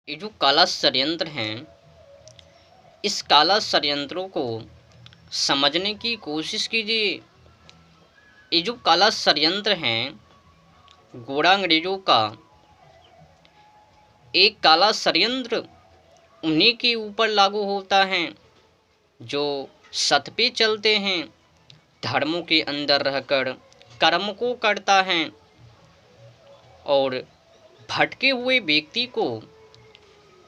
ये जो काला षड्यंत्र हैं, इस काला षड्यंत्रों को समझने की कोशिश कीजिए। ये जो काला षड्यंत्र हैं, गोरा अंग्रेजों का एक काला षड्यंत्र उन्हीं के ऊपर लागू होता है जो सत पे चलते हैं, धर्मों के अंदर रहकर कर्म को करता है और भटके हुए व्यक्ति को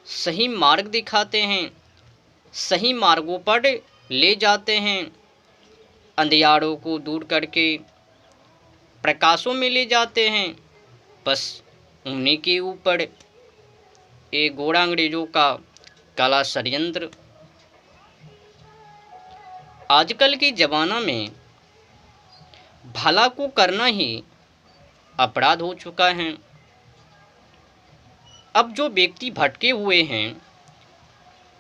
सही मार्ग दिखाते हैं, सही मार्गों पर ले जाते हैं, अंधियारों को दूर करके प्रकाशों में ले जाते हैं। बस उन्हीं के ऊपर ये गोरा अंग्रेजों का काला षड्यंत्र। आजकल के ज़माना में भला को करना ही अपराध हो चुका है। अब जो व्यक्ति भटके हुए हैं,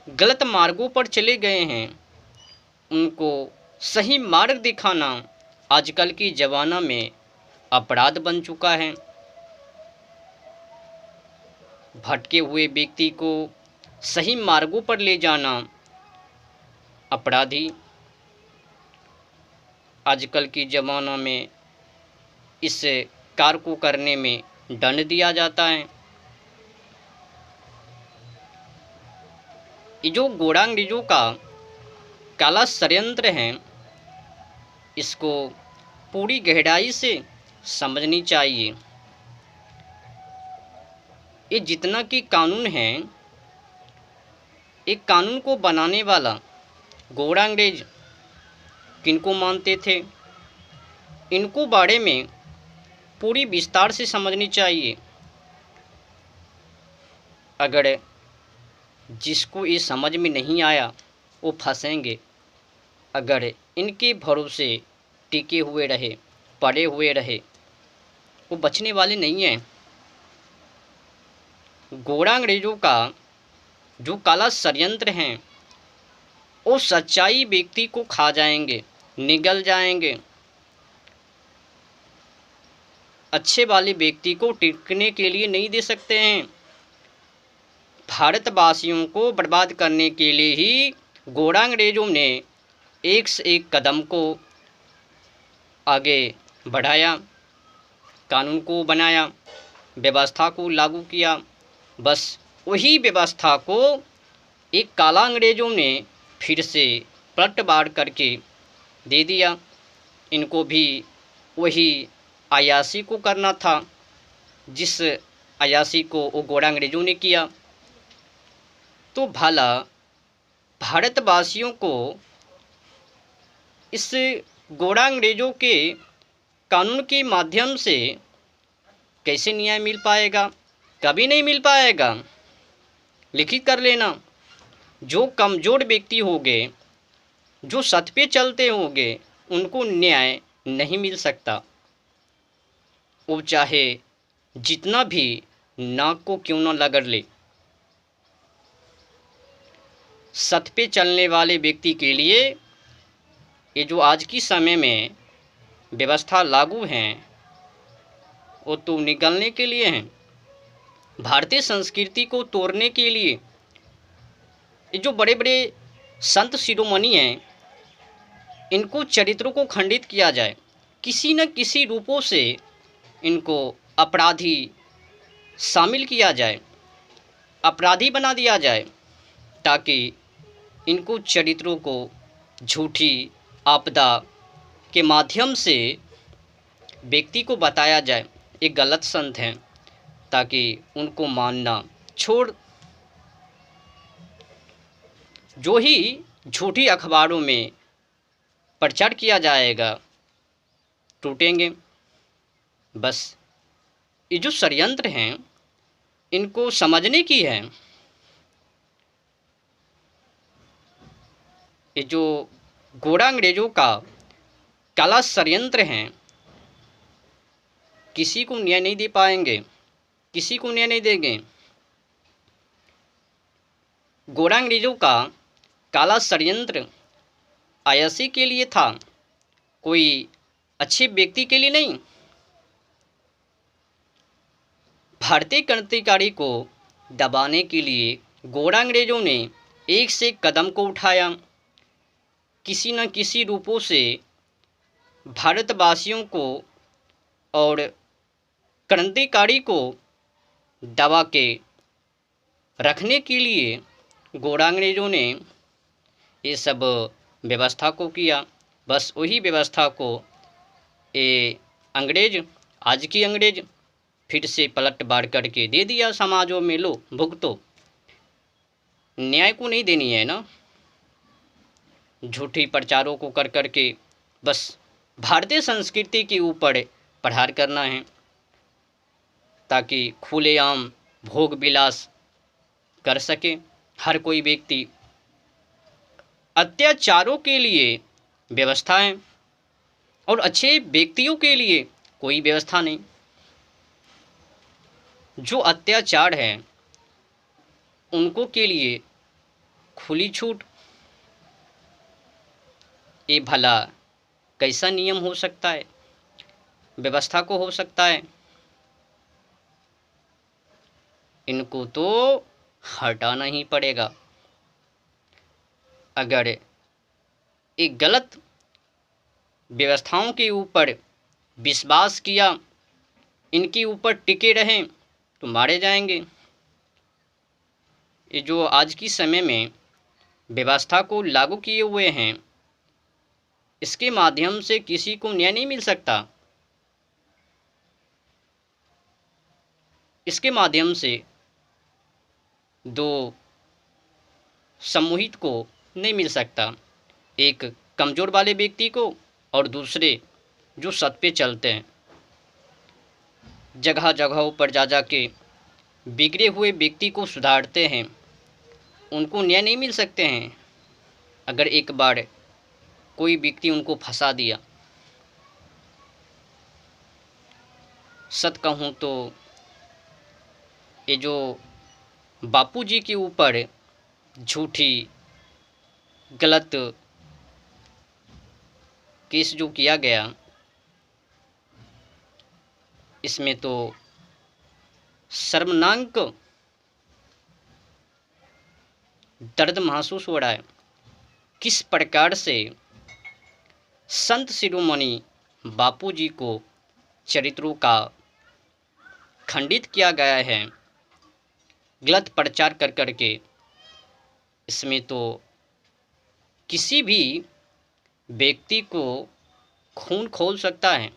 गलत मार्गों पर चले गए हैं, उनको सही मार्ग दिखाना आजकल के ज़माना में अपराध बन चुका है। भटके हुए व्यक्ति को सही मार्गों पर ले जाना अपराधी आजकल के ज़माना में इस कार्य को करने में दंड दिया जाता है। ये जो गोरा अंग्रेजों का काला षड्यंत्र है, इसको पूरी गहराई से समझनी चाहिए। ये जितना कि कानून है, एक कानून को बनाने वाला गोरा अंग्रेज किनको मानते थे, इनको बारे में पूरी विस्तार से समझनी चाहिए। अगर जिसको ये समझ में नहीं आया वो फंसेंगे। अगर इनके भरोसे टिके हुए रहे, पड़े हुए रहे, वो बचने वाले नहीं हैं। गोरा अंग्रेजों का जो काला षड्यंत्र हैं, वो सच्चाई व्यक्ति को खा जाएंगे, निगल जाएंगे। अच्छे वाले व्यक्ति को टिकने के लिए नहीं दे सकते हैं। भारतवासियों को बर्बाद करने के लिए ही गोरा अंग्रेजों ने एक से एक कदम को आगे बढ़ाया, कानून को बनाया, व्यवस्था को लागू किया। बस वही व्यवस्था को एक काला अंग्रेजों ने फिर से पलटवार करके दे दिया। इनको भी वही अयाशी को करना था, जिस अयाशी को वो गोरा अंग्रेजों ने किया। तो भला भारतवासियों को इस गोरा अंग्रेजों के कानून के माध्यम से कैसे न्याय मिल पाएगा? कभी नहीं मिल पाएगा। लिखित कर लेना, जो कमज़ोर व्यक्ति होंगे, जो सत पे चलते होंगे, उनको न्याय नहीं मिल सकता। वो चाहे जितना भी नाक को क्यों न रगड़ ले। सत पे चलने वाले व्यक्ति के लिए ये जो आज की समय में व्यवस्था लागू हैं, वो तो निकलने के लिए हैं, भारतीय संस्कृति को तोड़ने के लिए। ये जो बड़े बड़े संत शिरोमणि हैं, इनको चरित्रों को खंडित किया जाए, किसी न किसी रूपों से इनको अपराधी शामिल किया जाए, अपराधी बना दिया जाए, ताकि इनको चरित्रों को झूठी आपदा के माध्यम से व्यक्ति को बताया जाए ये गलत संत हैं, ताकि उनको मानना छोड़। जो ही झूठी अखबारों में प्रचार किया जाएगा, टूटेंगे। बस ये जो षड्यंत्र हैं, इनको समझने की है। ये जो गोरा अंग्रेजों का काला षड्यंत्र हैं, किसी को न्याय नहीं दे पाएंगे, किसी को न्याय नहीं देंगे। गोरा अंग्रेजों का काला षड्यंत्र अयाशी के लिए था, कोई अच्छे व्यक्ति के लिए नहीं। भारतीय क्रांतिकारी को दबाने के लिए गोरा अंग्रेज़ों ने एक से एक कदम को उठाया। किसी न किसी रूपों से भारतवासियों को और क्रांतिकारी को दबा के रखने के लिए गोरा अंग्रेज़ों ने ये सब व्यवस्था को किया। बस वही व्यवस्था को ये अंग्रेज, आज की अंग्रेज, फिर से पलट बाढ़ करके दे दिया समाजों में, लो भुगतो। न्याय को नहीं देनी है ना, झूठी प्रचारों को कर करके बस भारतीय संस्कृति के ऊपर प्रहार करना है, ताकि खुलेआम भोग विलास कर सके हर कोई व्यक्ति। अत्याचारों के लिए व्यवस्था है और अच्छे व्यक्तियों के लिए कोई व्यवस्था नहीं। जो अत्याचार है उनको के लिए खुली छूट। ये भला कैसा नियम हो सकता है, व्यवस्था को हो सकता है? इनको तो हटाना ही पड़ेगा। अगर एक गलत व्यवस्थाओं के ऊपर विश्वास किया, इनके ऊपर टिके रहें तो मारे जाएंगे। ये जो आज की समय में व्यवस्था को लागू किए हुए हैं, इसके माध्यम से किसी को न्याय नहीं मिल सकता। इसके माध्यम से दो समूहित को नहीं मिल सकता, एक कमज़ोर वाले व्यक्ति को और दूसरे जो सत्य पे चलते हैं। जगह जगहों पर जा के बिगड़े हुए व्यक्ति को सुधारते हैं, उनको न्याय नहीं मिल सकते हैं अगर एक बार कोई व्यक्ति उनको फंसा दिया। सच कहूँ तो ये जो बापूजी के ऊपर झूठी गलत केस जो किया गया, इसमें तो शर्मनाक दर्द महसूस हो रहा है। किस प्रकार से संत शिरोमणि बापूजी को चरित्रों का खंडित किया गया है गलत प्रचार कर करके। इसमें तो किसी भी व्यक्ति को खून खौल सकता है।